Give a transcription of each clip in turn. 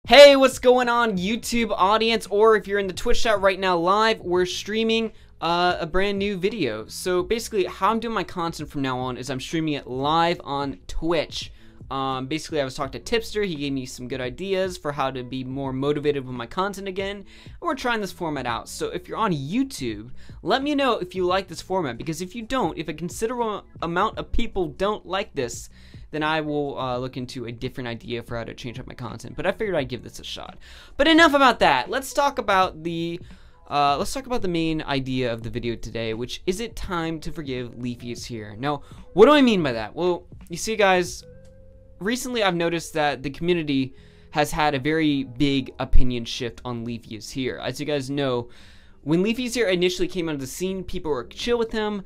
Hey, what's going on, YouTube audience? Or if you're in the Twitch chat right now live, we're streaming a brand new video. So basically, how I'm doing my content from now on is I'm streaming it live on Twitch. Basically, I was talking to Tipster. He gave me some good ideas for how to be more motivated with my content again. And we're trying this format out. So if you're on YouTube, let me know if you like this format. Because if you don't, if a considerable amount of people don't like this, then I will look into a different idea for how to change up my content. But I figured I'd give this a shot. But enough about that. Let's talk about the main idea of the video today, which is it time to forgive Leafy is here. Now, what do I mean by that? Well, you see, guys, recently I've noticed that the community has had a very big opinion shift on Leafy is here. As you guys know, when Leafy is here initially came onto the scene, people were chill with him.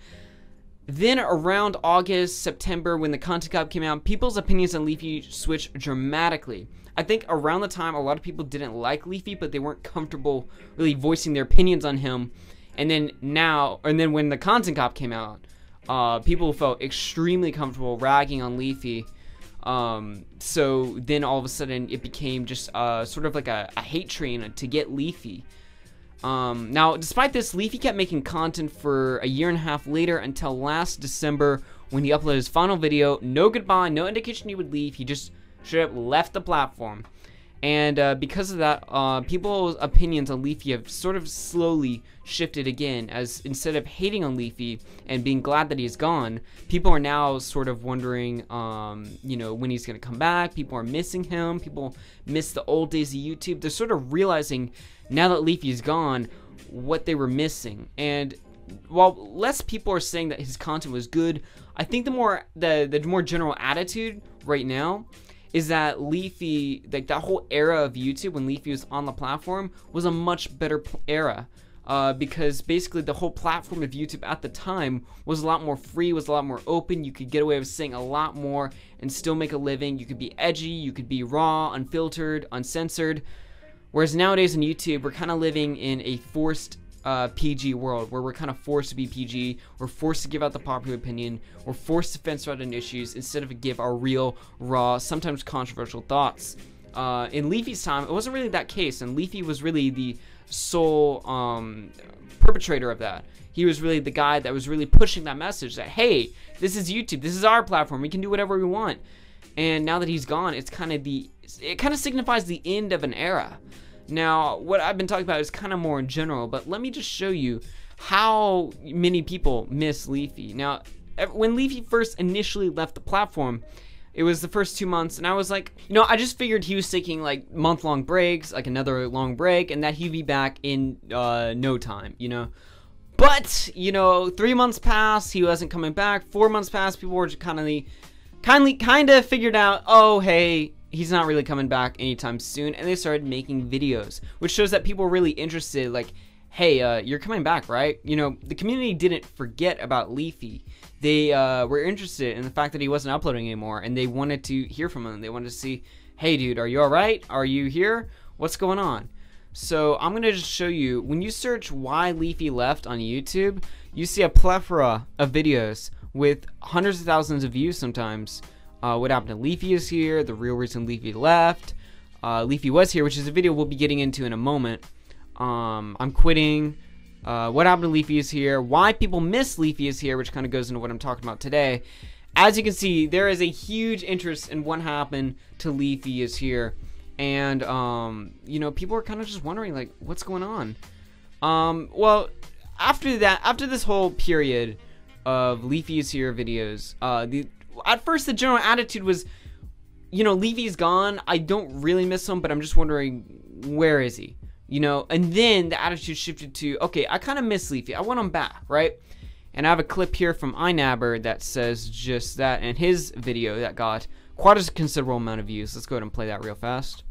Then around August, September, when the content cap came out, people's opinions on Leafy switched dramatically. I think around the time, a lot of people didn't like Leafy, but they weren't comfortable really voicing their opinions on him. And then when the content cap came out, people felt extremely comfortable ragging on Leafy. So then all of a sudden, it became just sort of like a hate train to get Leafy. Now, despite this, Leafy kept making content for a year and a half later until last December when he uploaded his final video. No goodbye, no indication he would leave. He just straight up left the platform. And because of that, people's opinions on Leafy have sort of slowly shifted again, as instead of hating on Leafy and being glad that he's gone, people are now sort of wondering, you know, when he's going to come back. People are missing him. People miss the old days of YouTube. They're sort of realizing, now that Leafy's gone, what they were missing. And while less people are saying that his content was good, I think the more general attitude right now is that Leafy, like that whole era of YouTube when Leafy was on the platform, was a much better era. Because basically the whole platform of YouTube at the time was a lot more free, was a lot more open. You could get away with saying a lot more and still make a living. You could be edgy, you could be raw, unfiltered, uncensored. Whereas nowadays on YouTube, we're kind of living in a forced PG world, where we're kind of forced to be PG. We're forced to give out the popular opinion. We're forced to fence out on issues instead of give our real, raw, sometimes controversial thoughts. In Leafy's time, it wasn't really that case, and Leafy was really the sole perpetrator of that. He was really the guy that was really pushing that message that, hey, this is YouTube, this is our platform, we can do whatever we want. And now that he's gone, it kind of signifies the end of an era. Now, what I've been talking about is kind of more in general, but let me just show you how many people miss Leafy. Now, when Leafy first initially left the platform, it was the first 2 months, and I was like, you know, I just figured he was taking like month-long breaks, like another long break, and that he'd be back in no time, you know. But, you know, 3 months passed, he wasn't coming back. 4 months passed, people were just kind of figured out, oh, hey, he's not really coming back anytime soon, and they started making videos, which shows that people were really interested, like, hey, you're coming back, right? You know, the community didn't forget about Leafy. They were interested in the fact that he wasn't uploading anymore, and they wanted to hear from him. They wanted to see, hey, dude, are you alright? Are you here? What's going on? So I'm going to just show you, when you search why Leafy left on YouTube, you see a plethora of videos with hundreds of thousands of views sometimes. What happened to Leafy is here, the real reason Leafy left, Leafy was here, which is a video we'll be getting into in a moment. I'm quitting, what happened to Leafy is here, why people miss Leafy is here, which kind of goes into what I'm talking about today. As you can see, there is a huge interest in what happened to Leafy is here, and you know, people are kind of just wondering, like, what's going on. Well, after this whole period of Leafy is here videos, at first the general attitude was, you know, Leafy's gone, I don't really miss him, but I'm just wondering, where is he? You know, and then the attitude shifted to, okay, I kind of miss Leafy, I want him back, right? And I have a clip here from iNabber that says just that in his video that got quite a considerable amount of views. Let's go ahead and play that real fast.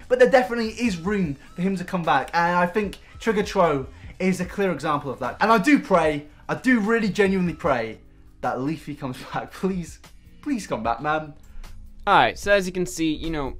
But there definitely is room for him to come back, and I think Trigger Tro is a clear example of that. And I do pray, I do really genuinely pray that Leafy comes back. Please come back, man. Alright, so as you can see, you know,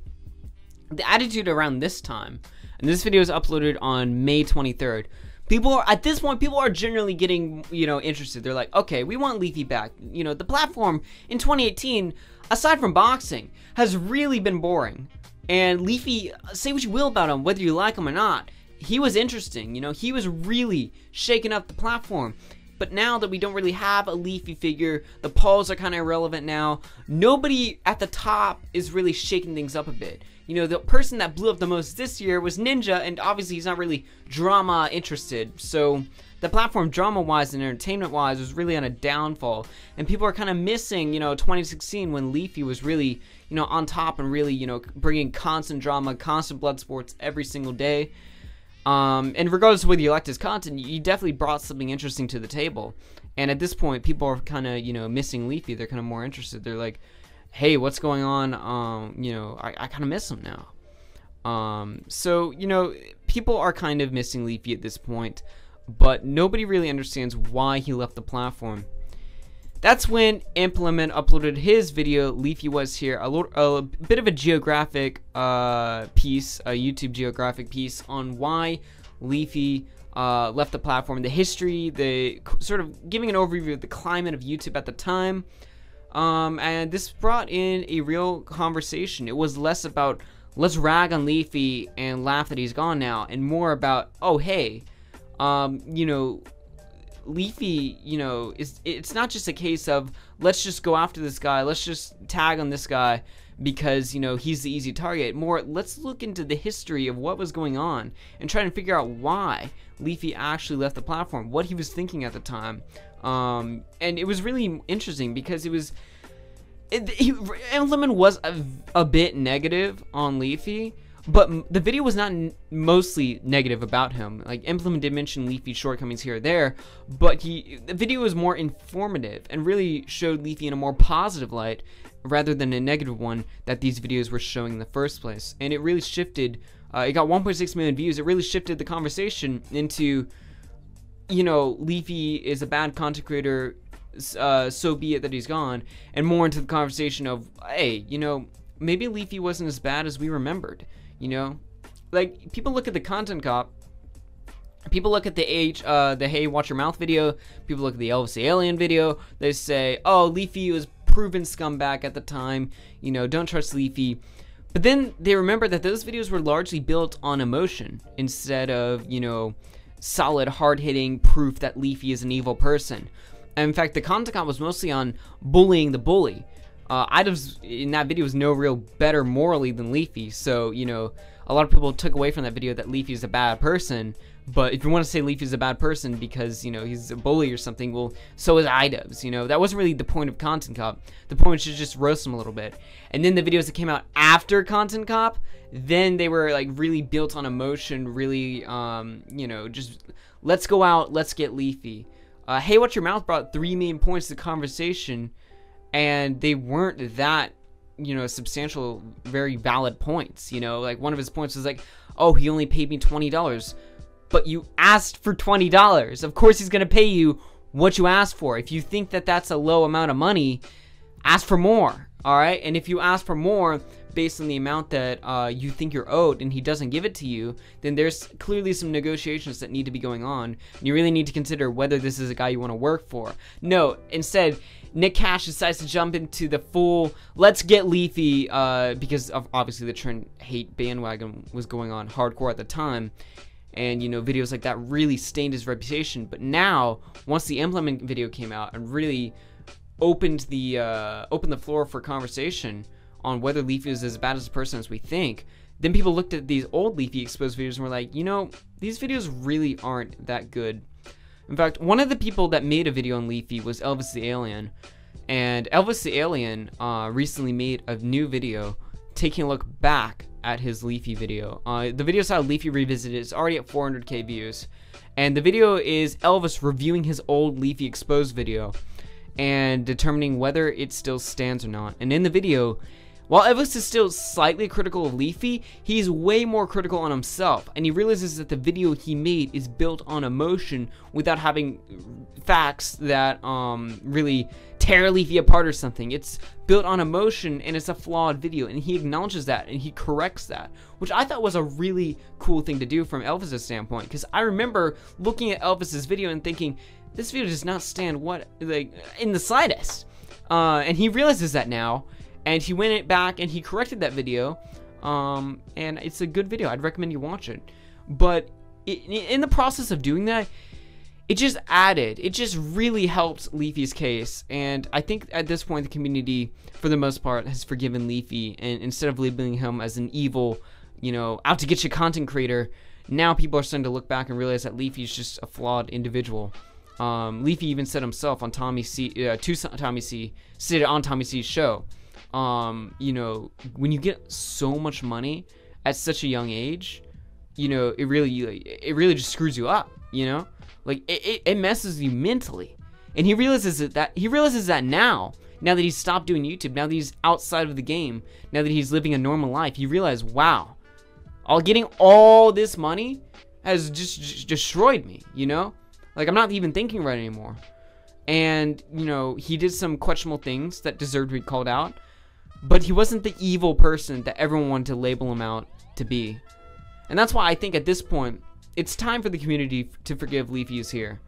the attitude around this time, and this video is uploaded on May 23rd, people are, at this point, people are generally getting, you know, interested. They're like, okay, we want Leafy back. You know, the platform in 2018, aside from boxing, has really been boring. And Leafy, say what you will about him, whether you like him or not, he was interesting, you know, he was really shaking up the platform. But now that we don't really have a Leafy figure, the polls are kind of irrelevant now. Nobody at the top is really shaking things up a bit. You know, the person that blew up the most this year was Ninja, and obviously he's not really drama interested. So the platform drama-wise and entertainment-wise was really on a downfall. And people are kind of missing, you know, 2016 when Leafy was really, you know, on top and really, you know, bringing constant drama, constant blood sports every single day. And regardless of whether you liked his content, you definitely brought something interesting to the table. And at this point, people are kind of, you know, missing Leafy. They're kind of more interested. They're like, hey, what's going on? You know, I kind of miss him now. So, you know, people are kind of missing Leafy at this point, but nobody really understands why he left the platform. That's when Implement uploaded his video, Leafy Was Here, a bit of a geographic piece, a YouTube geographic piece on why Leafy left the platform, the history, the sort of giving an overview of the climate of YouTube at the time. And this brought in a real conversation. It was less about, let's rag on Leafy and laugh that he's gone now, and more about, oh, hey, you know, Leafy, you know, it's not just a case of let's just go after this guy, let's just tag on this guy because, you know, he's the easy target. More, let's look into the history of what was going on and try to figure out why Leafy actually left the platform, what he was thinking at the time. And it was really interesting because it was, Implement was a bit negative on Leafy, but the video was not mostly negative about him. Like, Implement did mention Leafy's shortcomings here or there, but the video was more informative and really showed Leafy in a more positive light rather than a negative one that these videos were showing in the first place. And it really shifted, it got 1.6 million views. It really shifted the conversation into, you know, Leafy is a bad content creator, so be it that he's gone, and more into the conversation of, hey, you know, maybe Leafy wasn't as bad as we remembered. You know, like, people look at the content cop, people look at the Hey Watch Your Mouth video, people look at the Elvis the Alien video, they say, oh, Leafy was proven scumbag at the time, you know, don't trust Leafy. But then they remember that those videos were largely built on emotion instead of, you know, solid, hard-hitting proof that Leafy is an evil person. And in fact, the content cop was mostly on bullying the bully. Items in that video was no real better morally than Leafy, so, you know, a lot of people took away from that video that Leafy is a bad person. But if you want to say Leafy is a bad person because, you know, he's a bully or something, well, so is Items, you know. That wasn't really the point of Content Cop. The point was to just roast him a little bit. And then the videos that came out after Content Cop, then they were, like, really built on emotion, really, you know, just, let's go out, let's get Leafy. Hey Watch Your Mouth brought 3 main points to the conversation, and they weren't that, you know, substantial, very valid points, you know. Like, one of his points was like, oh, he only paid me $20. But you asked for $20. Of course he's going to pay you what you asked for. If you think that that's a low amount of money, ask for more, alright? And if you ask for more based on the amount that you think you're owed and he doesn't give it to you, then there's clearly some negotiations that need to be going on. And you really need to consider whether this is a guy you want to work for. No, instead, Nick Cash decides to jump into the full, let's get Leafy, because of obviously the Trent hate bandwagon was going on hardcore at the time. And, you know, videos like that really stained his reputation. But now, once the Implement video came out and really opened the floor for conversation on whether Leafy is as bad as a person as we think, then people looked at these old Leafy exposed videos and were like, you know, these videos really aren't that good. In fact, one of the people that made a video on Leafy was Elvis the Alien. And Elvis the Alien recently made a new video taking a look back at his Leafy video. The video style Leafy Revisited is already at 400k views. And the video is Elvis reviewing his old Leafy Exposed video and determining whether it still stands or not. And in the video, while Elvis is still slightly critical of Leafy, he's way more critical on himself, and he realizes that the video he made is built on emotion without having facts that really tear Leafy apart or something. It's built on emotion, and it's a flawed video, and he acknowledges that, and he corrects that, which I thought was a really cool thing to do from Elvis's standpoint, because I remember looking at Elvis's video and thinking, this video does not stand in the slightest, and he realizes that now. And he went back and he corrected that video and it's a good video. I'd recommend you watch it. But in the process of doing that, it just really helped Leafy's case, and I think at this point the community, for the most part, has forgiven Leafy, and instead of labeling him as an evil, out to get you content creator, now people are starting to look back and realize that Leafy's just a flawed individual. Leafy even said himself on Tommy C, said it on Tommy C's show, when you get so much money at such a young age, it really just screws you up, Like it messes you mentally, and he realizes that now that he's stopped doing YouTube, now that he's outside of the game, now that he's living a normal life, he realized, wow, getting all this money has just destroyed me, Like I'm not even thinking right anymore, and he did some questionable things that deserved to be called out, but he wasn't the evil person that everyone wanted to label him out to be, and that's why I think at this point, it's time for the community to forgive LeafyIsHere.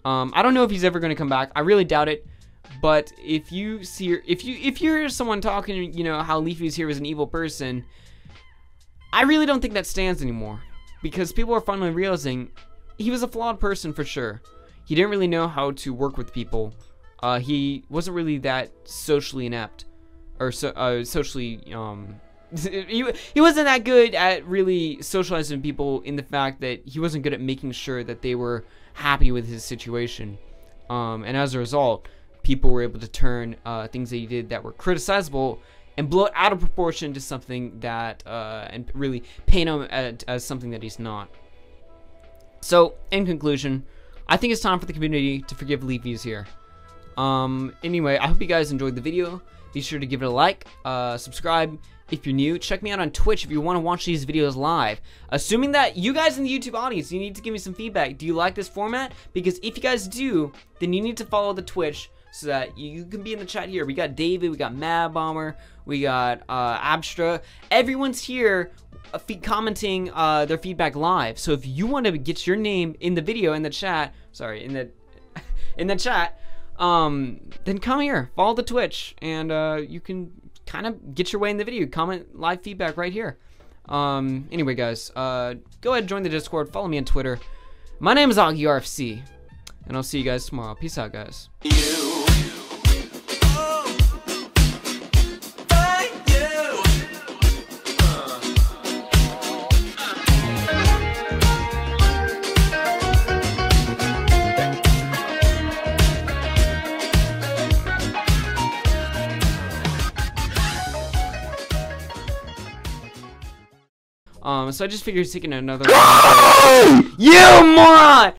I don't know if he's ever going to come back. I really doubt it. But if you hear someone talking, how LeafyIsHere is an evil person, I really don't think that stands anymore, because people are finally realizing he was a flawed person for sure. He didn't really know how to work with people. He wasn't really that socially inept, or socially he wasn't that good at really socializing people, in the fact that he wasn't good at making sure that they were happy with his situation, and as a result, people were able to turn things that he did that were criticizable and blow it out of proportion to something that and really paint him as something that he's not. So in conclusion, I think it's time for the community to forgive LeafyIsHere. Anyway, I hope you guys enjoyed the video. Be sure to give it a like, subscribe if you're new. Check me out on Twitch if you want to watch these videos live. Assuming that you guys in the YouTube audience, you need to give me some feedback. Do you like this format? Because if you guys do, then you need to follow the Twitch so that you can be in the chat here. We got David, we got Mad Bomber, we got Abstra. Everyone's here commenting their feedback live. So if you want to get your name in the video, in the chat, sorry, in the chat, then come here, follow the Twitch, and you can kind of get your way in the video. Comment live feedback right here. Anyway, guys, go ahead and join the Discord. Follow me on Twitter. My name is AugieRFC, and I'll see you guys tomorrow. Peace out, guys. So I just figured he's taking another. You moron!